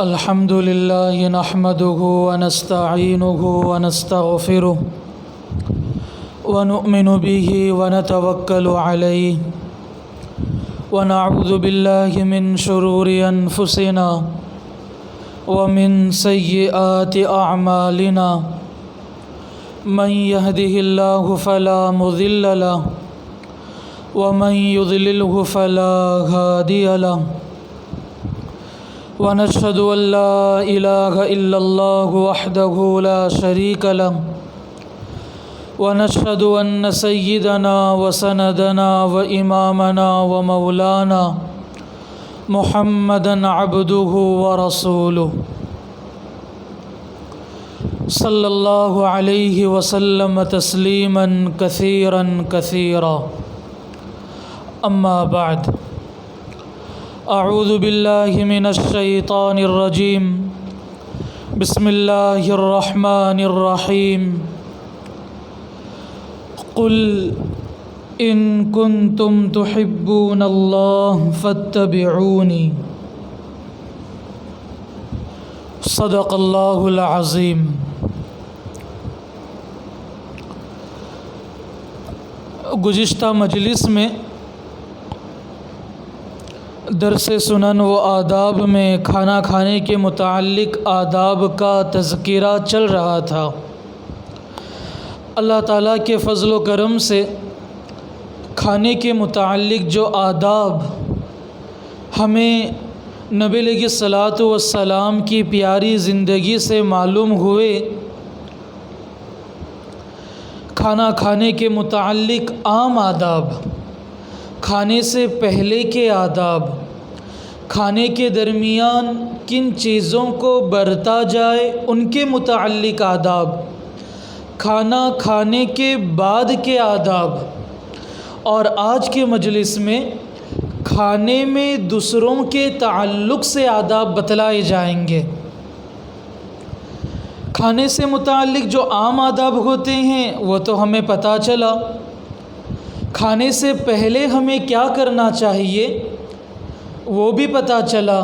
الحمد لله نحمده ونستعينه ونستغفره ونؤمن به ونتوكل عليه ونعوذ بالله من شرور أنفسنا ومن سيئات أعمالنا من يهده الله فلا مضل له ومن يضلله فلا هادي له ونشهد أن لا إله إلا الله وحده لا شريك له ونشهد أن سيدنا وسندنا وإمامنا ومولانا محمدًا عبده ورسوله صلى الله عليه وسلم تسليمًا كثيرًا كثيرًا. أما بعد، أعوذ بالله من الشيطان الرجيم. بسم الله الرحمن الرحيم. قل إن كنتم تحبون الله فاتبعوني. صدق الله العظيم. گزشتہ مجلس میں درس سنن و آداب میں کھانا کھانے کے متعلق آداب کا تذکرہ چل رہا تھا. اللہ تعالیٰ کے فضل و کرم سے کھانے کے متعلق جو آداب ہمیں نبی علیہ الصلاۃ والسلام کی پیاری زندگی سے معلوم ہوئے، کھانا کھانے کے متعلق عام آداب، کھانے سے پہلے کے آداب، کھانے کے درمیان کن چیزوں کو برتا جائے ان کے متعلق آداب، کھانا کھانے کے بعد کے آداب، اور آج کے مجلس میں کھانے میں دوسروں کے تعلق سے آداب بتلائے جائیں گے. کھانے سے متعلق جو عام آداب ہوتے ہیں وہ تو ہمیں پتہ چلا. کھانے سے پہلے ہمیں کیا کرنا چاہیے وہ بھی پتہ چلا.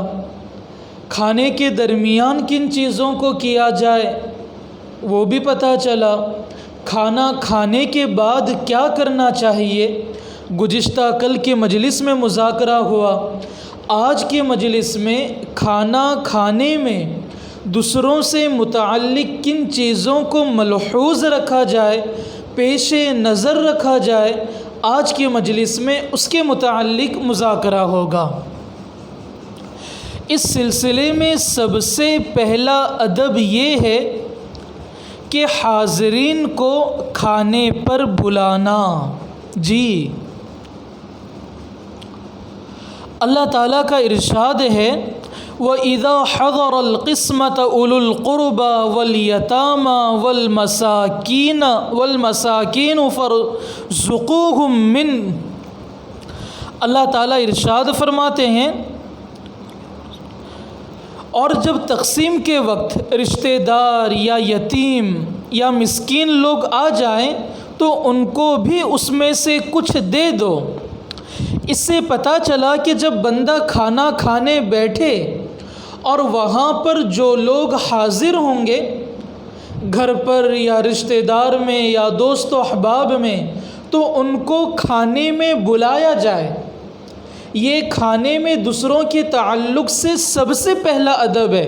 کھانے کے درمیان کن چیزوں کو کیا جائے وہ بھی پتہ چلا. کھانا کھانے کے بعد کیا کرنا چاہیے گزشتہ کل کے مجلس میں مذاکرہ ہوا. آج کے مجلس میں کھانا کھانے میں دوسروں سے متعلق کن چیزوں کو ملحوظ رکھا جائے، پیش نظر رکھا جائے، آج کے مجلس میں اس کے متعلق مذاکرہ ہوگا. اس سلسلے میں سب سے پہلا ادب یہ ہے کہ حاضرین کو کھانے پر بلانا. جی، اللہ تعالیٰ کا ارشاد ہے وَإِذَا حَضَرَ الْقِسْمَةَ أُولُو الْقُرْبَى وَالْيَتَامَى وَالْمَسَاكِينُ فَارْزُقُوهُم مِّنْهُ. اللہ تعالیٰ ارشاد فرماتے ہیں اور جب تقسیم کے وقت رشتہ دار یا یتیم یا مسکین لوگ آ جائیں تو ان کو بھی اس میں سے کچھ دے دو. اس سے پتہ چلا کہ جب بندہ کھانا کھانے بیٹھے اور وہاں پر جو لوگ حاضر ہوں گے گھر پر یا رشتہ دار میں یا دوست و احباب میں، تو ان کو کھانے میں بلایا جائے. یہ کھانے میں دوسروں کے تعلق سے سب سے پہلا ادب ہے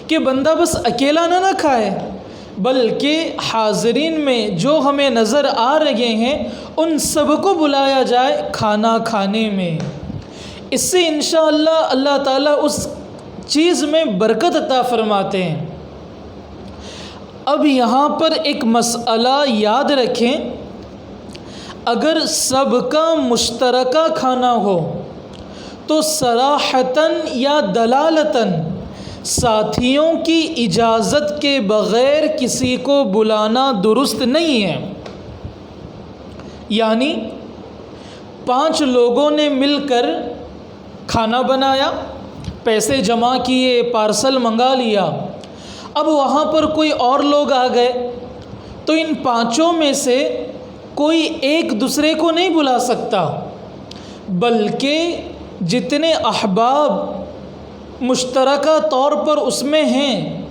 کہ بندہ بس اکیلا نہ کھائے، بلکہ حاضرین میں جو ہمیں نظر آ رہے ہیں ان سب کو بلایا جائے کھانا کھانے میں. اس سے انشاءاللہ اللہ تعالیٰ اس چیز میں برکت عطا فرماتے ہیں. اب یہاں پر ایک مسئلہ یاد رکھیں، اگر سب کا مشترکہ کھانا ہو تو صراحتاً یا دلالتاً ساتھیوں کی اجازت کے بغیر کسی کو بلانا درست نہیں ہے. یعنی 5 لوگوں نے مل کر کھانا بنایا، پیسے جمع کیے، پارسل منگا لیا. اب وہاں پر کوئی اور لوگ آ گئے تو ان 5 میں سے کوئی ایک دوسرے کو نہیں بلا سکتا، بلکہ جتنے احباب مشترکہ طور پر اس میں ہیں،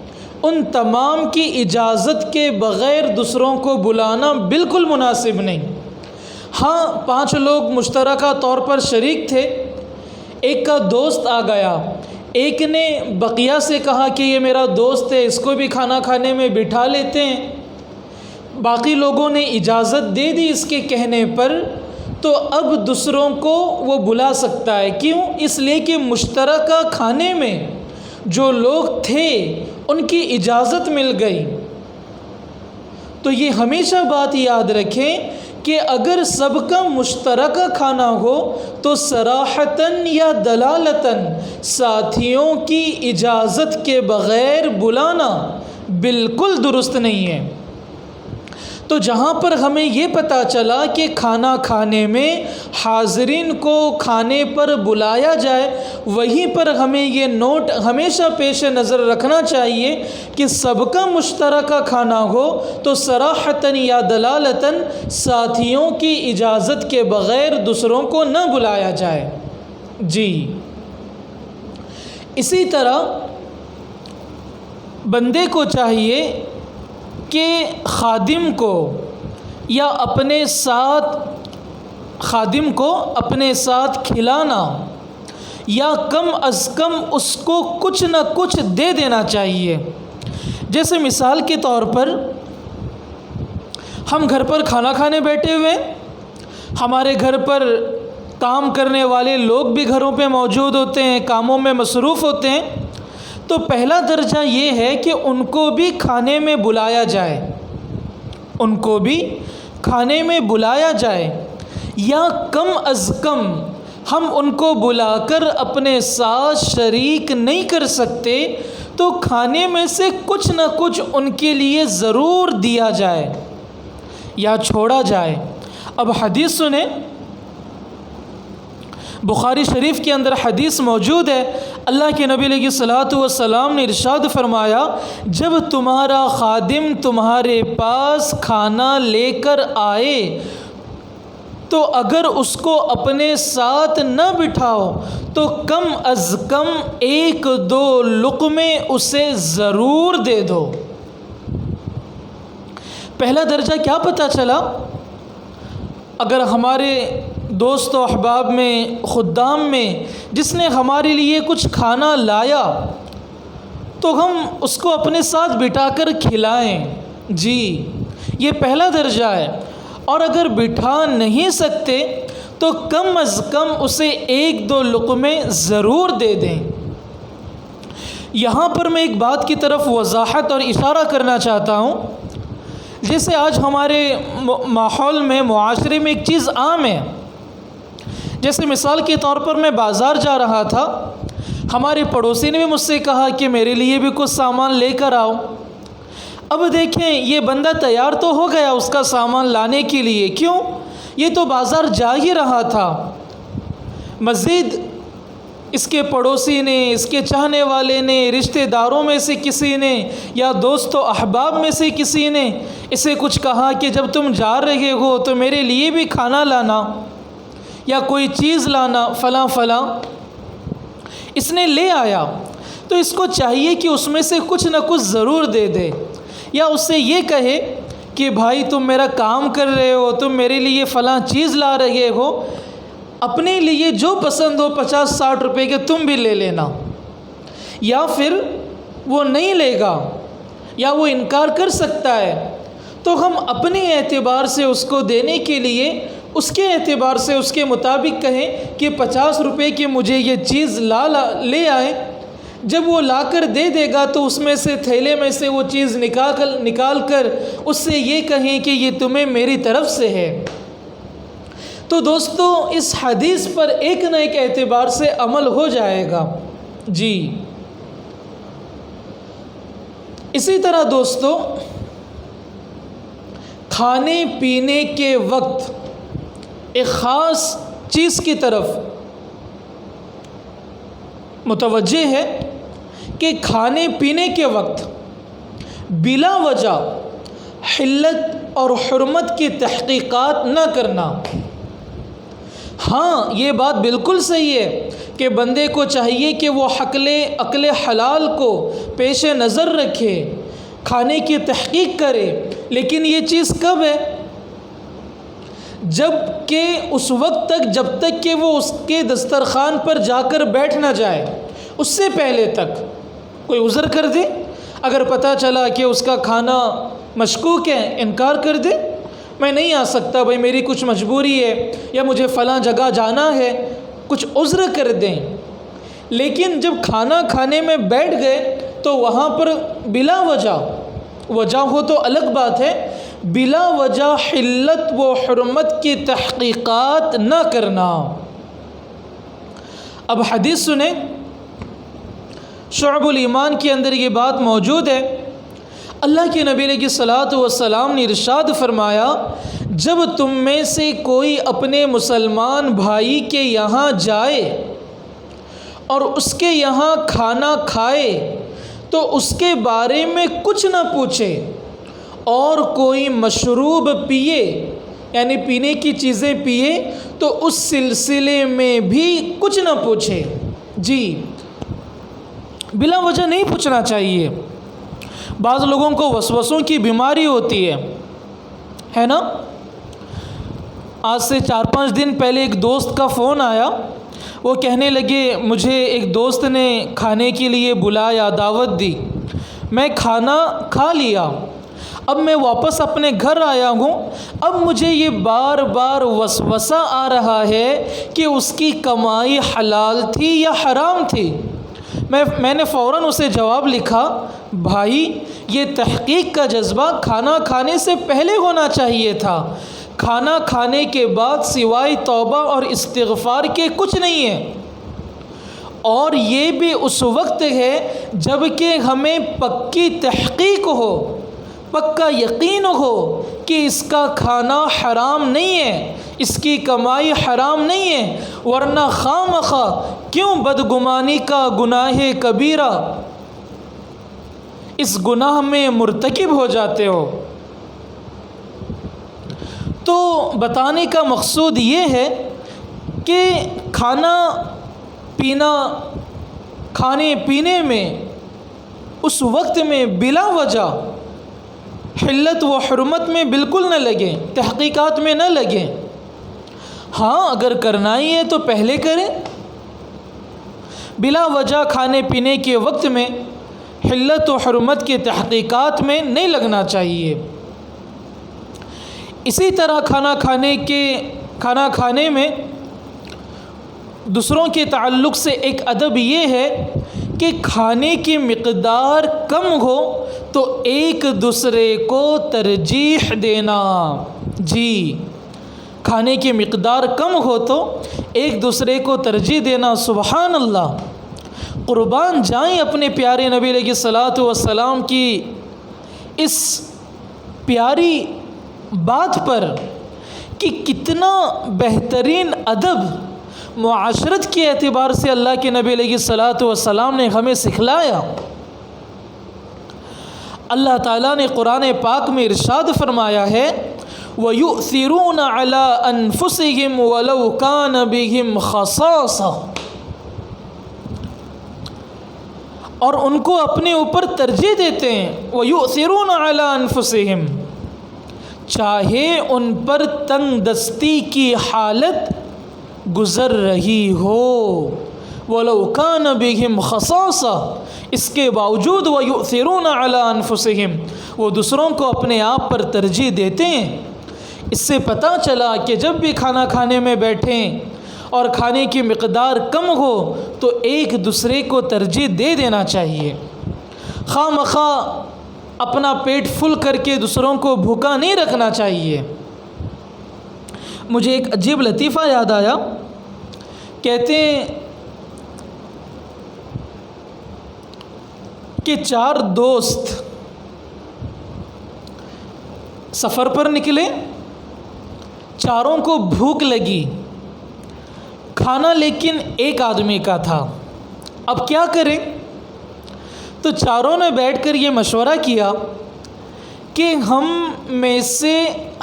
ان تمام کی اجازت کے بغیر دوسروں کو بلانا بالکل مناسب نہیں۔ ہاں 5 لوگ مشترکہ طور پر شریک تھے، ایک کا دوست آ گیا، ایک نے بقیہ سے کہا کہ یہ میرا دوست ہے، اس کو بھی کھانا کھانے میں بٹھا لیتے ہیں، باقی لوگوں نے اجازت دے دی اس کے کہنے پر، تو اب دوسروں کو وہ بلا سکتا ہے۔ کیوں؟ اس لیے کہ مشترکہ کھانے میں جو لوگ تھے ان کی اجازت مل گئی۔ تو یہ ہمیشہ بات یاد رکھیں کہ اگر سب کا مشترکہ کھانا ہو تو صراحتاً یا دلالتاً ساتھیوں کی اجازت کے بغیر بلانا بالکل درست نہیں ہے۔ تو جہاں پر ہمیں یہ پتہ چلا کہ کھانا کھانے میں حاضرین کو کھانے پر بلایا جائے، وہیں پر ہمیں یہ نوٹ ہمیشہ پیش نظر رکھنا چاہیے کہ سب کا مشترکہ کھانا ہو تو صراحتاً یا دلالتاً ساتھیوں کی اجازت کے بغیر دوسروں کو نہ بلایا جائے۔ جی، اسی طرح بندے کو چاہیے کہ خادم کو یا اپنے ساتھ کھلانا یا کم از کم اس کو کچھ نہ کچھ دے دینا چاہیے۔ جیسے مثال کے طور پر ہم گھر پر کھانا کھانے بیٹھے ہوئے، ہمارے گھر پر کام کرنے والے لوگ بھی گھروں پہ موجود ہوتے ہیں، کاموں میں مصروف ہوتے ہیں، تو پہلا درجہ یہ ہے کہ ان کو بھی کھانے میں بلایا جائے، ان کو بھی کھانے میں بلایا جائے، یا کم از کم ہم ان کو بلا کر اپنے ساتھ شریک نہیں کر سکتے تو کھانے میں سے کچھ نہ کچھ ان کے لیے ضرور دیا جائے یا چھوڑا جائے۔ اب حدیث سنیں، بخاری شریف کے اندر حدیث موجود ہے، اللہ کے نبی علیہ الصلوۃ والسلام نے ارشاد فرمایا، جب تمہارا خادم تمہارے پاس کھانا لے کر آئے تو اگر اس کو اپنے ساتھ نہ بٹھاؤ تو کم از کم 1-2 لقمے اسے ضرور دے دو۔ پہلا درجہ کیا پتہ چلا؟ اگر ہمارے دوست و احباب میں، خدام میں جس نے ہمارے لیے کچھ کھانا لایا تو ہم اس کو اپنے ساتھ بٹھا کر کھلائیں۔ جی، یہ پہلا درجہ ہے، اور اگر بٹھا نہیں سکتے تو کم از کم اسے 1-2 لقمے ضرور دے دیں۔ یہاں پر میں ایک بات کی طرف وضاحت اور اشارہ کرنا چاہتا ہوں۔ جیسے آج ہمارے ماحول میں، معاشرے میں ایک چیز عام ہے، جیسے مثال کے طور پر میں بازار جا رہا تھا، ہمارے پڑوسی نے بھی مجھ سے کہا کہ میرے لیے بھی کچھ سامان لے کر آؤ۔ اب دیکھیں، یہ بندہ تیار تو ہو گیا اس کا سامان لانے کے لیے، کیوں؟ یہ تو بازار جا ہی رہا تھا۔ مزید اس کے پڑوسی نے، اس کے چاہنے والے نے، رشتہ داروں میں سے کسی نے یا دوست و احباب میں سے کسی نے اسے کچھ کہا کہ جب تم جا رہے ہو تو میرے لیے بھی کھانا لانا یا کوئی چیز لانا، فلاں فلاں۔ اس نے لے آیا تو اس کو چاہیے کہ اس میں سے کچھ نہ کچھ ضرور دے دے، یا اس سے یہ کہے کہ بھائی تم میرا کام کر رہے ہو، تم میرے لیے فلاں چیز لا رہے ہو، اپنے لیے جو پسند ہو 50-60 روپے کے تم بھی لے لینا۔ یا پھر وہ نہیں لے گا یا وہ انکار کر سکتا ہے تو ہم اپنے اعتبار سے اس کو دینے کے لیے اس کے اعتبار سے اس کے مطابق کہیں کہ 50 روپے کی مجھے یہ چیز لے آئے۔ جب وہ لا کر دے دے گا تو اس میں سے تھیلے میں سے وہ چیز نکال کر اس سے یہ کہیں کہ یہ تمہیں میری طرف سے ہے۔ تو دوستو، اس حدیث پر ایک نہ ایک اعتبار سے عمل ہو جائے گا۔ جی، اسی طرح دوستو، کھانے پینے کے وقت ایک خاص چیز کی طرف متوجہ ہے کہ کھانے پینے کے وقت بلا وجہ حلت اور حرمت کی تحقیقات نہ کرنا۔ ہاں یہ بات بالکل صحیح ہے کہ بندے کو چاہیے کہ وہ عقل حلال کو پیش نظر رکھے، کھانے کی تحقیق کرے، لیکن یہ چیز کب ہے؟ جب کہ اس وقت تک، جب تک کہ وہ اس کے دسترخوان پر جا کر بیٹھ نہ جائے، اس سے پہلے تک کوئی عذر کر دے، اگر پتہ چلا کہ اس کا کھانا مشکوک ہے، انکار کر دے، میں نہیں آ سکتا بھائی، میری کچھ مجبوری ہے یا مجھے فلاں جگہ جانا ہے، کچھ عذر کر دیں۔ لیکن جب کھانا کھانے میں بیٹھ گئے تو وہاں پر بلا وجہ ہو تو الگ بات ہے، بلا وجہ حلت و حرمت کی تحقیقات نہ کرنا۔ اب حدیث سنیں، شعب الایمان کے اندر یہ بات موجود ہے۔ اللہ کے نبی علیہ الصلوۃ والسلام نے ارشاد فرمایا، جب تم میں سے کوئی اپنے مسلمان بھائی کے یہاں جائے اور اس کے یہاں کھانا کھائے تو اس کے بارے میں کچھ نہ پوچھے، اور کوئی مشروب پیے یعنی پینے کی چیزیں پیے تو اس سلسلے میں بھی کچھ نہ پوچھے۔ جی، بلا وجہ نہیں پوچھنا چاہیے۔ بعض لوگوں کو وسوسوں کی بیماری ہوتی ہے نا۔ آج سے 4-5 دن پہلے ایک دوست کا فون آیا، وہ کہنے لگے مجھے ایک دوست نے کھانے کے لیے بلایا، دعوت دی، میں کھانا کھا لیا، اب میں واپس اپنے گھر آیا ہوں، اب مجھے یہ بار بار وسوسہ آ رہا ہے کہ اس کی کمائی حلال تھی یا حرام تھی۔ میں نے فوراً اسے جواب لکھا، بھائی یہ تحقیق کا جذبہ کھانا کھانے سے پہلے ہونا چاہیے تھا، کھانا کھانے کے بعد سوائے توبہ اور استغفار کے کچھ نہیں ہے، اور یہ بھی اس وقت ہے جب کہ ہمیں پکی تحقیق ہو، پکا یقین ہو کہ اس کا کھانا حرام نہیں ہے، اس کی کمائی حرام نہیں ہے، ورنہ خواہ کیوں بدگمانی کا گناہ کبیرہ اس گناہ میں مرتکب ہو جاتے ہو۔ تو بتانے کا مقصود یہ ہے کہ کھانے پینے میں اس وقت میں بلا وجہ حلت و حرمت میں بالکل نہ لگیں، تحقیقات میں نہ لگیں۔ ہاں اگر کرنا ہی ہے تو پہلے کریں، بلا وجہ کھانے پینے کے وقت میں حلت و حرمت کی تحقیقات میں نہیں لگنا چاہیے۔ اسی طرح کھانا کھانے میں دوسروں کے تعلق سے ایک ادب یہ ہے کہ کھانے کی مقدار کم ہو تو ایک دوسرے کو ترجیح دینا۔ جی، کھانے کی مقدار کم ہو تو ایک دوسرے کو ترجیح دینا۔ سبحان اللہ، قربان جائیں اپنے پیارے نبی علیہ الصلوۃ والسلام کی اس پیاری بات پر کہ کتنا بہترین ادب معاشرت کے اعتبار سے اللہ کے نبی علیہ الصلوۃ والسلام نے ہمیں سکھلایا۔ اللہ تعالیٰ نے قرآن پاک میں ارشاد فرمایا ہے، وَيُؤْثِرُونَ عَلَىٰ أَنفُسِهِمْ وَلَوْ كَانَ بِهِمْ خَصَاصَةٌ، اور ان کو اپنے اوپر ترجیح دیتے ہیں۔ وَيُؤْثِرُونَ عَلَىٰ أَنفُسِهِمْ، چاہے ان پر تنگ دستی کی حالت گزر رہی ہو، وَلَوْ كَانَ بِهِمْ خَصَاصَةٌ، اس کے باوجود وَيُؤْثِرُونَ عَلَىٰ أَنفُسِهِمْ، وہ دوسروں کو اپنے آپ پر ترجیح دیتے ہیں۔ اس سے پتہ چلا کہ جب بھی کھانا کھانے میں بیٹھیں اور کھانے کی مقدار کم ہو تو ایک دوسرے کو ترجیح دے دینا چاہیے، خواہ مخواہ اپنا پیٹ فل کر کے دوسروں کو بھوکا نہیں رکھنا چاہیے۔ مجھے ایک عجیب لطیفہ یاد آیا، کہتے ہیں کہ 4 دوست سفر پر نکلے، چاروں کو بھوک لگی، کھانا لیکن ایک آدمی کا تھا، اب کیا کریں؟ تو چاروں نے بیٹھ کر یہ مشورہ کیا کہ ہم میں سے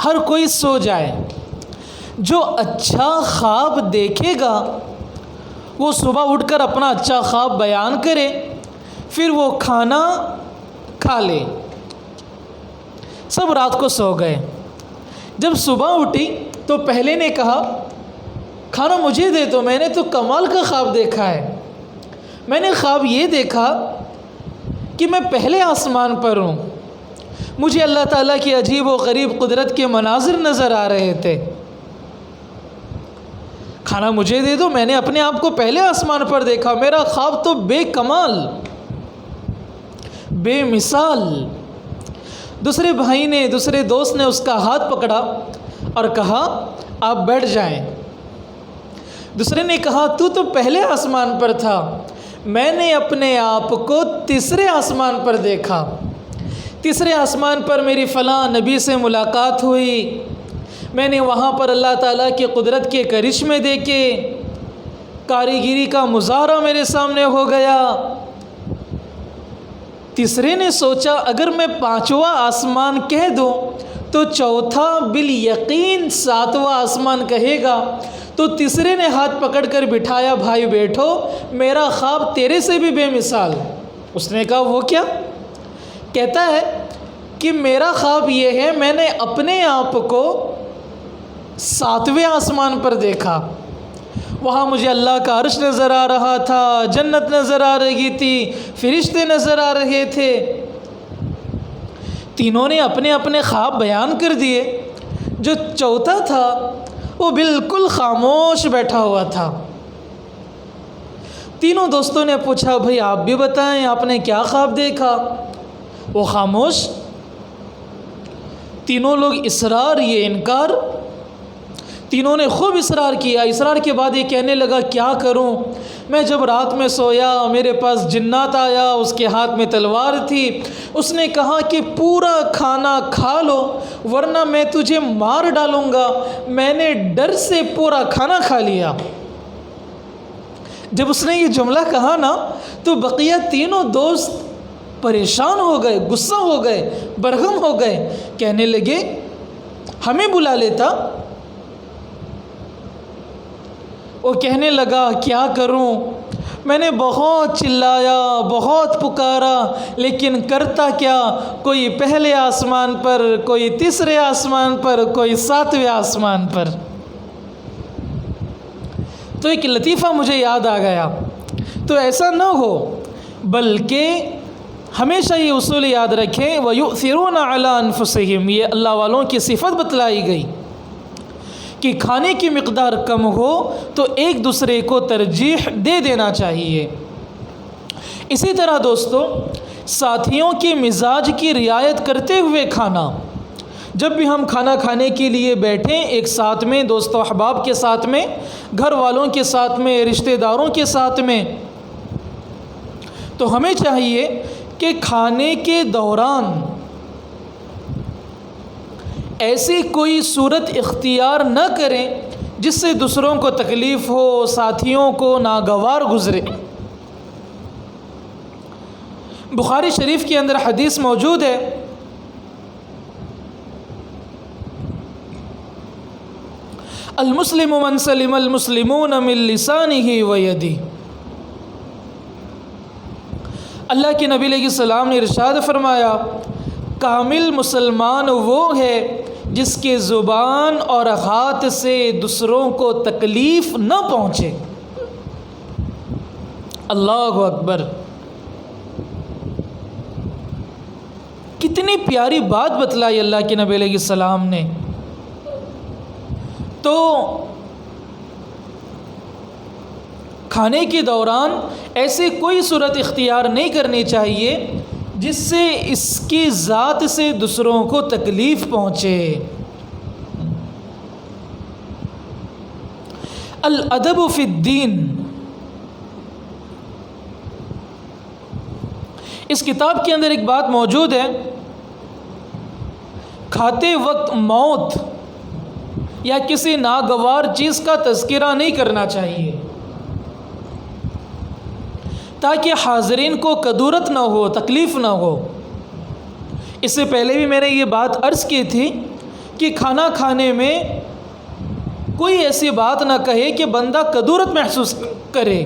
ہر کوئی سو جائے، جو اچھا خواب دیکھے گا وہ صبح اٹھ کر اپنا اچھا خواب بیان کرے، پھر وہ کھانا کھا لے۔ سب رات کو سو گئے۔ جب صبح اٹھی تو پہلے نے کہا کھانا مجھے دے دو، میں نے تو کمال کا خواب دیکھا ہے۔ میں نے خواب یہ دیکھا کہ میں پہلے آسمان پر ہوں، مجھے اللہ تعالیٰ کی عجیب و غریب قدرت کے مناظر نظر آ رہے تھے۔ کھانا مجھے دے دو، میں نے اپنے آپ کو پہلے آسمان پر دیکھا، میرا خواب تو بے کمال، بے مثال۔ دوسرے بھائی نے، دوسرے دوست نے اس کا ہاتھ پکڑا اور کہا آپ بیٹھ جائیں۔ دوسرے نے کہا تو پہلے آسمان پر تھا، میں نے اپنے آپ کو تیسرے آسمان پر دیکھا۔ تیسرے آسمان پر میری فلاں نبی سے ملاقات ہوئی، میں نے وہاں پر اللہ تعالیٰ کی قدرت کے کرشمے دیکھے، کاریگری کا مظاہرہ میرے سامنے ہو گیا۔ تیسرے نے سوچا اگر میں پانچواں آسمان کہہ دوں تو چوتھا بالیقین ساتواں آسمان کہے گا، تو تیسرے نے ہاتھ پکڑ کر بٹھایا، بھائی بیٹھو، میرا خواب تیرے سے بھی بے مثال۔ اس نے کہا وہ کیا؟ کہتا ہے کہ میرا خواب یہ ہے میں نے اپنے آپ کو ساتویں آسمان پر دیکھا، وہاں مجھے اللہ کا عرش نظر آ رہا تھا، جنت نظر آ رہی تھی، فرشتے نظر آ رہے تھے۔ تینوں نے اپنے اپنے خواب بیان کر دیے۔ جو چوتھا تھا وہ بالکل خاموش بیٹھا ہوا تھا۔ تینوں دوستوں نے پوچھا بھائی آپ بھی بتائیں آپ نے کیا خواب دیکھا؟ وہ خاموش۔ تینوں لوگ اصرار یہ انکار۔ تینوں نے خوب اصرار کیا۔ اصرار کے بعد یہ کہنے لگا کیا کروں، میں جب رات میں سویا میرے پاس جنات آیا، اس کے ہاتھ میں تلوار تھی، اس نے کہا کہ پورا کھانا کھا لو ورنہ میں تجھے مار ڈالوں گا۔ میں نے ڈر سے پورا کھانا کھا لیا۔ جب اس نے یہ جملہ کہا نا تو بقیہ تینوں دوست پریشان ہو گئے، غصہ ہو گئے، برہم ہو گئے، کہنے لگے ہمیں بلا لیتا۔ وہ کہنے لگا کیا کروں، میں نے بہت چلایا، بہت پکارا، لیکن کرتا کیا، کوئی پہلے آسمان پر، کوئی تیسرے آسمان پر، کوئی ساتویں آسمان پر۔ تو ایک لطیفہ مجھے یاد آ گیا، تو ایسا نہ ہو بلکہ ہمیشہ یہ اصول یاد رکھیں، وَيُؤْثِرُونَ عَلَىٰ أَنفُسِهِمْ، یہ اللہ والوں کی صفت بتلائی گئی کہ کھانے کی مقدار کم ہو تو ایک دوسرے کو ترجیح دے دینا چاہیے۔ اسی طرح دوستو ساتھیوں کے مزاج کی رعایت کرتے ہوئے کھانا، جب بھی ہم کھانا کھانے کے لیے بیٹھیں ایک ساتھ میں، دوست و احباب کے ساتھ میں، گھر والوں کے ساتھ میں، رشتہ داروں کے ساتھ میں، تو ہمیں چاہیے کہ کھانے کے دوران ایسی کوئی صورت اختیار نہ کریں جس سے دوسروں کو تکلیف ہو، ساتھیوں کو ناگوار گزرے۔ بخاری شریف کے اندر حدیث موجود ہے، المسلم من سلم المسلمون من لسانه ویدہ۔ اللہ کے نبی علیہ السلام نے ارشاد فرمایا کامل مسلمان وہ ہے جس کے زبان اور ہاتھ سے دوسروں کو تکلیف نہ پہنچے۔ اللہ اکبر، کتنی پیاری بات بتلائی اللہ کے نبی علیہ السلام نے۔ تو کھانے کے دوران ایسے کوئی صورت اختیار نہیں کرنی چاہیے جس سے اس کی ذات سے دوسروں کو تکلیف پہنچے۔ الادب فی الدین، اس کتاب کے اندر ایک بات موجود ہے، کھاتے وقت موت یا کسی ناگوار چیز کا تذکرہ نہیں کرنا چاہیے تاکہ حاضرین کو کدورت نہ ہو، تکلیف نہ ہو۔ اس سے پہلے بھی میں نے یہ بات عرض کی تھی کہ کھانا کھانے میں کوئی ایسی بات نہ کہے کہ بندہ کدورت محسوس کرے۔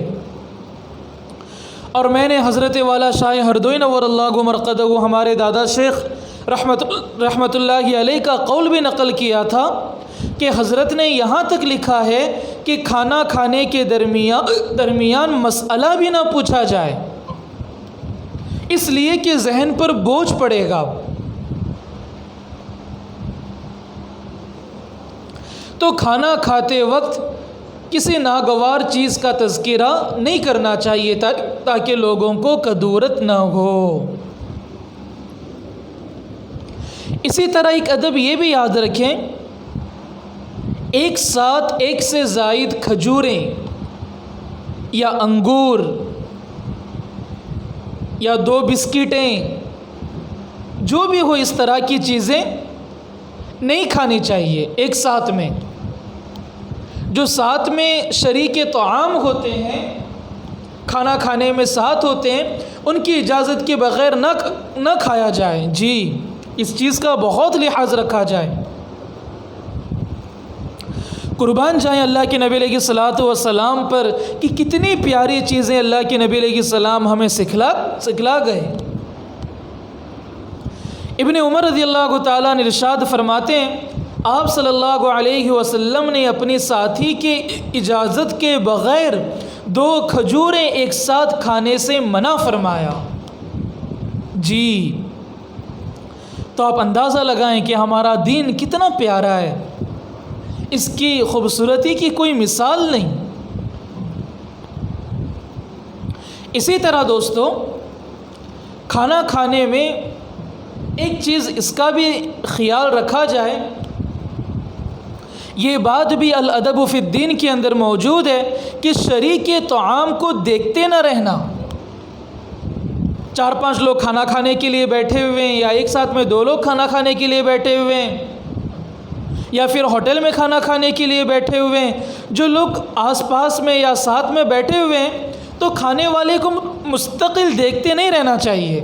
اور میں نے حضرت والا شاہ ہردوئی نور اللہ مرقدہ ہمارے دادا شیخ رحمت اللہ علیہ کا قول بھی نقل کیا تھا کہ حضرت نے یہاں تک لکھا ہے کہ کھانا کھانے کے درمیان مسئلہ بھی نہ پوچھا جائے، اس لیے کہ ذہن پر بوجھ پڑے گا۔ تو کھانا کھاتے وقت کسی ناگوار چیز کا تذکرہ نہیں کرنا چاہیے تاکہ لوگوں کو کدورت نہ ہو۔ اسی طرح ایک ادب یہ بھی یاد رکھیں، ایک ساتھ ایک سے زائد کھجوریں یا انگور یا 2 بسکٹیں جو بھی ہو اس طرح کی چیزیں نہیں کھانی چاہیے ایک ساتھ میں۔ جو ساتھ میں شریک طعام ہوتے ہیں، کھانا کھانے میں ساتھ ہوتے ہیں، ان کی اجازت کے بغیر نہ کھایا جائے۔ جی، اس چیز کا بہت لحاظ رکھا جائے۔ قربان جائیں اللہ کے نبی علیہ الصلوۃ والسلام پر کہ کتنی پیاری چیزیں اللہ کے نبی علیہ السلام ہمیں سکھلا گئے۔ ابن عمر رضی اللہ تعالیٰ نے ارشاد فرماتے ہیں، آپ صلی اللہ علیہ وسلم نے اپنی ساتھی کے اجازت کے بغیر 2 کھجوریں ایک ساتھ کھانے سے منع فرمایا۔ جی، تو آپ اندازہ لگائیں کہ ہمارا دین کتنا پیارا ہے، اس کی خوبصورتی کی کوئی مثال نہیں۔ اسی طرح دوستو، کھانا کھانے میں ایک چیز اس کا بھی خیال رکھا جائے، یہ بات بھی الادب فی الدین کے اندر موجود ہے کہ شریک طعام کو دیکھتے نہ رہنا۔ 4-5 لوگ کھانا کھانے کے لیے بیٹھے ہوئے ہیں، یا ایک ساتھ میں 2 لوگ کھانا کھانے کے لیے بیٹھے ہوئے ہیں، یا پھر ہوٹل میں کھانا کھانے کے لیے بیٹھے ہوئے ہیں، جو لوگ آس پاس میں یا ساتھ میں بیٹھے ہوئے ہیں تو کھانے والے کو مستقل دیکھتے نہیں رہنا چاہیے۔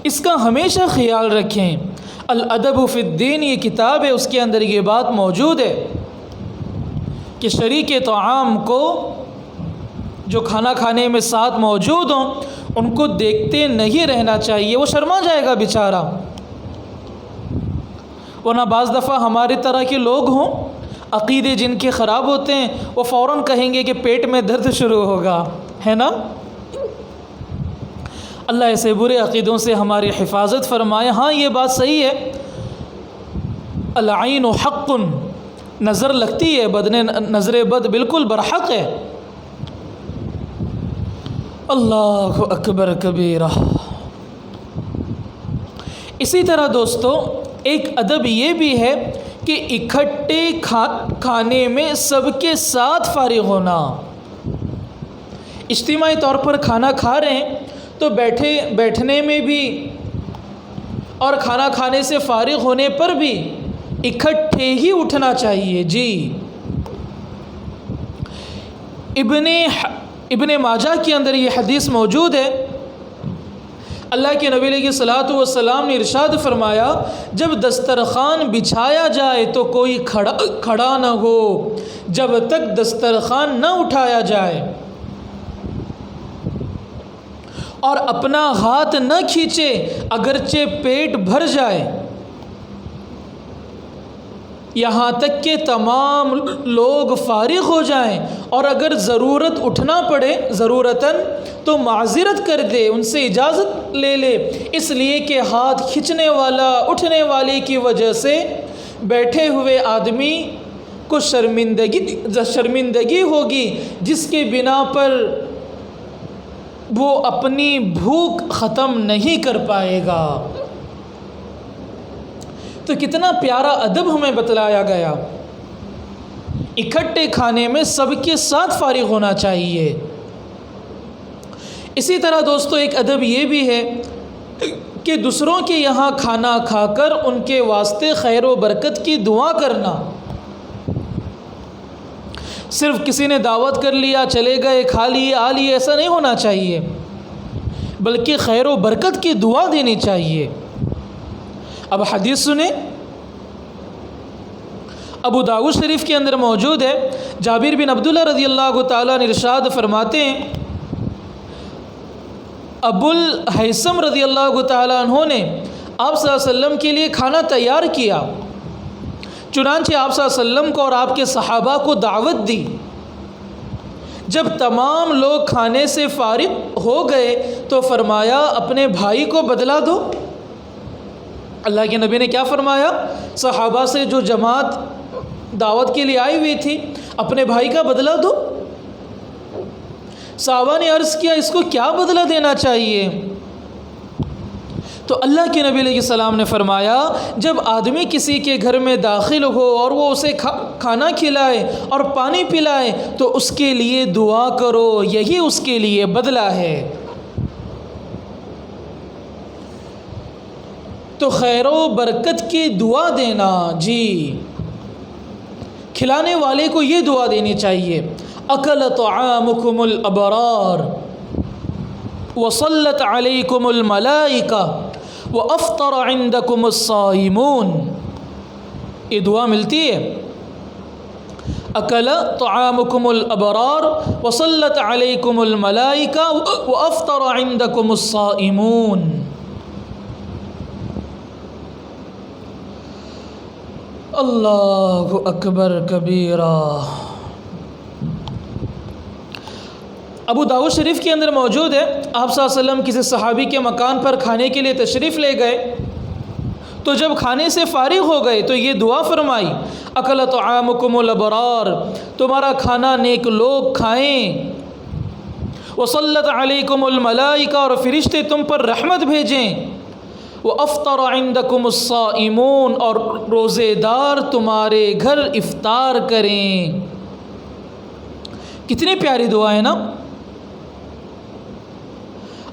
اس کا ہمیشہ خیال رکھیں۔ الادب فی الدین یہ کتاب ہے، اس کے اندر یہ بات موجود ہے کہ شریک طعام کو جو کھانا کھانے میں ساتھ موجود ہوں ان کو دیکھتے نہیں رہنا چاہیے، وہ شرما جائے گا بیچارہ۔ ورنہ بعض دفعہ ہماری طرح کے لوگ ہوں، عقیدے جن کے خراب ہوتے ہیں، وہ فوراً کہیں گے کہ پیٹ میں درد شروع ہوگا، ہے نا؟ اللہ ایسے برے عقیدوں سے ہماری حفاظت فرمائے۔ ہاں، یہ بات صحیح ہے، العین حق، نظر لگتی ہے، نظر بد بالکل برحق ہے۔ اللہ اکبر کبیرہ۔ اسی طرح دوستو، ایک ادب یہ بھی ہے کہ اکٹھے کھانے میں سب کے ساتھ فارغ ہونا۔ اجتماعی طور پر کھانا کھا رہے ہیں تو بیٹھنے میں بھی اور کھانا کھانے سے فارغ ہونے پر بھی اکٹھے ہی اٹھنا چاہیے۔ جی، ابن ماجہ کے اندر یہ حدیث موجود ہے، اللہ کے نبی علیہ الصلوۃ والسلام نے ارشاد فرمایا، جب دسترخوان بچھایا جائے تو کوئی کھڑا نہ ہو جب تک دسترخوان نہ اٹھایا جائے، اور اپنا ہاتھ نہ کھینچے اگرچہ پیٹ بھر جائے، یہاں تک کہ تمام لوگ فارغ ہو جائیں، اور اگر ضرورت اٹھنا پڑے ضرورتاً تو معذرت کر دے، ان سے اجازت لے لے، اس لیے کہ ہاتھ کھینچنے والا اٹھنے والے کی وجہ سے بیٹھے ہوئے آدمی کو شرمندگی ہوگی، جس کے بنا پر وہ اپنی بھوک ختم نہیں کر پائے گا۔ تو کتنا پیارا ادب ہمیں بتلایا گیا، اکٹھے کھانے میں سب کے ساتھ فارغ ہونا چاہیے۔ اسی طرح دوستو، ایک ادب یہ بھی ہے کہ دوسروں کے یہاں کھانا کھا کر ان کے واسطے خیر و برکت کی دعا کرنا۔ صرف کسی نے دعوت کر لیا، چلے گئے، کھا لیے، آ لیے، ایسا نہیں ہونا چاہیے، بلکہ خیر و برکت کی دعا دینی چاہیے۔ اب حدیث سنیں، ابو داؤد شریف کے اندر موجود ہے، جابر بن عبداللہ رضی اللہ تعالیٰ نے ارشاد فرماتے ہیں، ابو الہیثم رضی اللہ تعالیٰ عنہ نے آپ صلی اللہ علیہ وسلم کے لیے کھانا تیار کیا، چنانچہ آپ صلی اللہ علیہ وسلم کو اور آپ کے صحابہ کو دعوت دی۔ جب تمام لوگ کھانے سے فارغ ہو گئے تو فرمایا اپنے بھائی کو بدلا دو۔ اللہ کے نبی نے کیا فرمایا؟ صحابہ سے جو جماعت دعوت کے لیے آئی ہوئی تھی، اپنے بھائی کا بدلہ دو۔ صحابہ نے عرض کیا اس کو کیا بدلہ دینا چاہیے؟ تو اللہ کے نبی علیہ السلام نے فرمایا جب آدمی کسی کے گھر میں داخل ہو اور وہ اسے کھانا کھلائے اور پانی پلائے تو اس کے لیے دعا کرو، یہی اس کے لیے بدلہ ہے۔ تو خیر و برکت کی دعا دینا، جی کھلانے والے کو یہ دعا دینی چاہیے، اکل طعامکم الابرار وصلت علیکم الملائکہ وافطر عندکم الصائمون۔ یہ دعا ملتی ہے، اکل طعامکم الابرار وصلت علیکم الملائکہ وافطر عندکم الصائمون۔ اللہ اکبر کبیرہ۔ ابو داؤد شریف کے اندر موجود ہے، آپ صلی اللہ علیہ وسلم کسی صحابی کے مکان پر کھانے کے لیے تشریف لے گئے، تو جب کھانے سے فارغ ہو گئے تو یہ دعا فرمائی، اکل طعامکم الابرار، تمہارا کھانا نیک لوگ کھائیں، وصلت علیکم الملائکہ، اور فرشتے تم پر رحمت بھیجیں، وافطر عندکم الصائمون، اور روزے دار تمہارے گھر افطار کریں۔ کتنی پیاری دعا ہے نا۔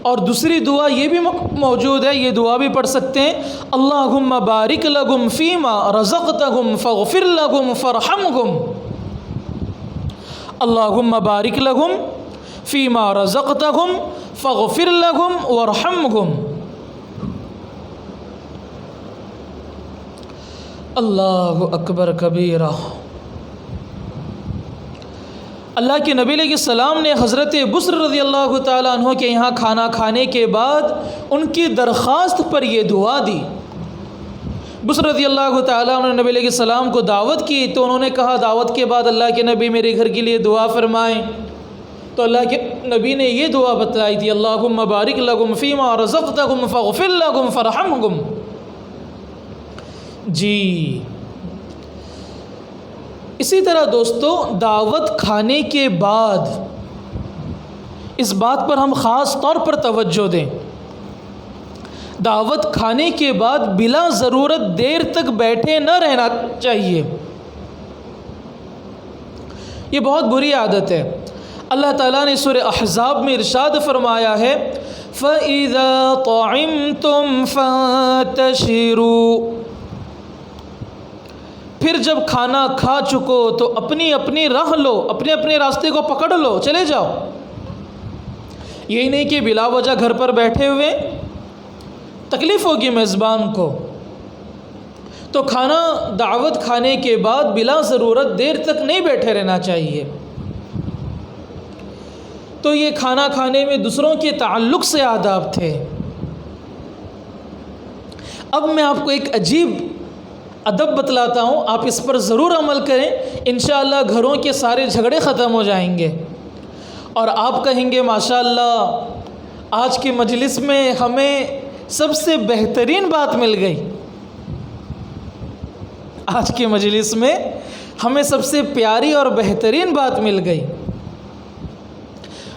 اور دوسری دعا یہ بھی موجود ہے، یہ دعا بھی پڑھ سکتے ہیں، اللہم بارک لہم فیما رزقتہم فاغفر لہم فرحمہم۔ اللہم بارک لہم فیما رزقتہم فاغفر لہم ورحمہم۔ اللہ اکبر کبیرہ۔ اللہ کے نبی علیہ السلام نے حضرت بصر رضی اللہ تعالیٰ عنہ کے یہاں کھانا کھانے کے بعد ان کی درخواست پر یہ دعا دی۔ بصر رضی اللہ تعالیٰ عنہ نے نبی علیہ السلام کو دعوت کی، تو انہوں نے کہا دعوت کے بعد اللہ کے نبی میرے گھر کے لیے دعا فرمائیں، تو اللہ کے نبی نے یہ دعا بتلائی تھی، اللہم بارک لہم فیما رزقتہم فاغفر لہم فرحمہم۔ جی اسی طرح دوستو، دعوت کھانے کے بعد اس بات پر ہم خاص طور پر توجہ دیں، دعوت کھانے کے بعد بلا ضرورت دیر تک بیٹھے نہ رہنا چاہیے، یہ بہت بری عادت ہے۔ اللہ تعالیٰ نے سورہ احزاب میں ارشاد فرمایا ہے، فَإِذَا طَعِمْتُمْ فَانتَشِرُوا، پھر جب کھانا کھا چکو تو اپنی اپنی راہ لو، اپنے اپنے راستے کو پکڑ لو، چلے جاؤ۔ یہی نہیں کہ بلا وجہ گھر پر بیٹھے ہوئے، تکلیف ہوگی میزبان کو۔ تو کھانا دعوت کھانے کے بعد بلا ضرورت دیر تک نہیں بیٹھے رہنا چاہیے۔ تو یہ کھانا کھانے میں دوسروں کے تعلق سے آداب تھے۔ اب میں آپ کو ایک عجیب ادب بتلاتا ہوں، آپ اس پر ضرور عمل کریں، انشاءاللہ گھروں کے سارے جھگڑے ختم ہو جائیں گے، اور آپ کہیں گے ماشاءاللہ آج کی مجلس میں ہمیں سب سے بہترین بات مل گئی، آج کی مجلس میں ہمیں سب سے پیاری اور بہترین بات مل گئی۔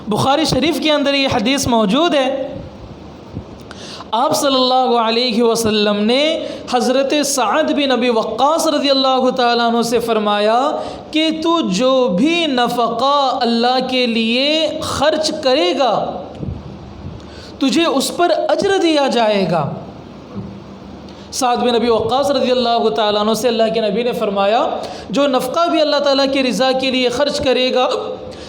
بخاری شریف کے اندر یہ حدیث موجود ہے، آپ صلی اللہ علیہ وسلم نے حضرت سعد بن ابی وقاص رضی اللہ تعالیٰ عنہ سے فرمایا کہ تو جو بھی نفقہ اللہ کے لیے خرچ کرے گا تجھے اس پر اجر دیا جائے گا۔ سعد بن ابی وقاص رضی اللہ تعالیٰ عنہ سے اللہ کے نبی نے فرمایا جو نفقہ بھی اللہ تعالیٰ کی رضا کے لیے خرچ کرے گا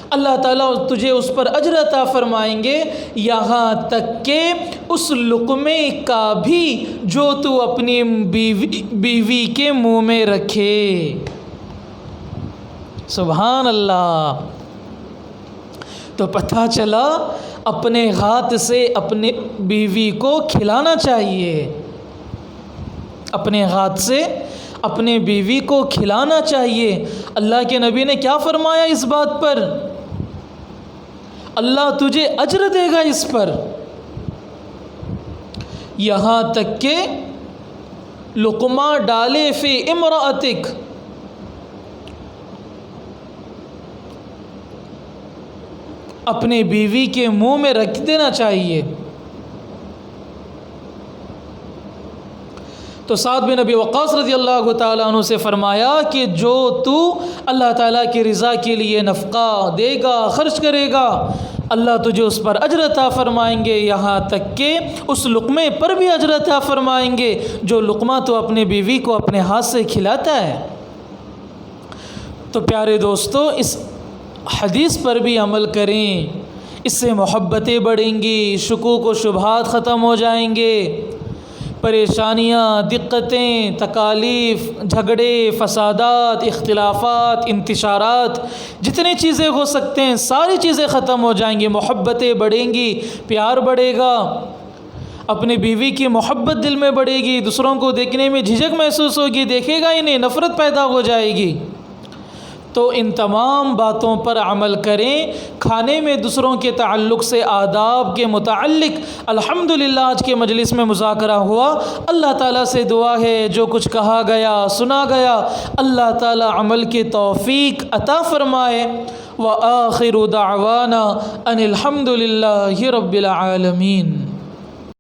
اللہ تعالیٰ تجھے اس پر اجر عطا فرمائیں گے، یہاں تک کہ اس لقمے کا بھی جو تو اپنی بیوی کے منہ میں رکھے۔ سبحان اللہ۔ تو پتہ چلا اپنے ہاتھ سے اپنے بیوی کو کھلانا چاہیے، اپنے ہاتھ سے اپنے بیوی کو کھلانا چاہیے۔ اللہ کے نبی نے کیا فرمایا اس بات پر؟ اللہ تجھے اجر دے گا اس پر، یہاں تک کہ لقمہ ڈالے فی امرأتک، اپنے بیوی کے منہ میں رکھ دینا چاہیے۔ تو سعد بن ابی وقاص رضی اللہ تعالیٰ عنہ سے فرمایا کہ جو تو اللہ تعالیٰ کی رضا کے لیے نفقہ دے گا، خرچ کرے گا، اللہ تجھے اس پر اجر عطا فرمائیں گے، یہاں تک کہ اس لقمے پر بھی اجر عطا فرمائیں گے جو لقمہ تو اپنے بیوی کو اپنے ہاتھ سے کھلاتا ہے۔ تو پیارے دوستو، اس حدیث پر بھی عمل کریں، اس سے محبتیں بڑھیں گی، شکوک و شبہات ختم ہو جائیں گے، پریشانیاں، دقتیں، تکالیف، جھگڑے، فسادات، اختلافات، انتشارات، جتنی چیزیں ہو سکتے ہیں ساری چیزیں ختم ہو جائیں گی، محبتیں بڑھیں گی، پیار بڑھے گا، اپنی بیوی کی محبت دل میں بڑھے گی، دوسروں کو دیکھنے میں جھجک محسوس ہوگی، دیکھے گا ہی نہیں، نفرت پیدا ہو جائے گی۔ تو ان تمام باتوں پر عمل کریں۔ کھانے میں دوسروں کے تعلق سے آداب کے متعلق الحمدللہ آج کے مجلس میں مذاکرہ ہوا۔ اللہ تعالیٰ سے دعا ہے جو کچھ کہا گیا، سنا گیا، اللہ تعالیٰ عمل کی توفیق عطا فرمائے۔ وآخر دعوانا ان الحمدللہ رب العالمین۔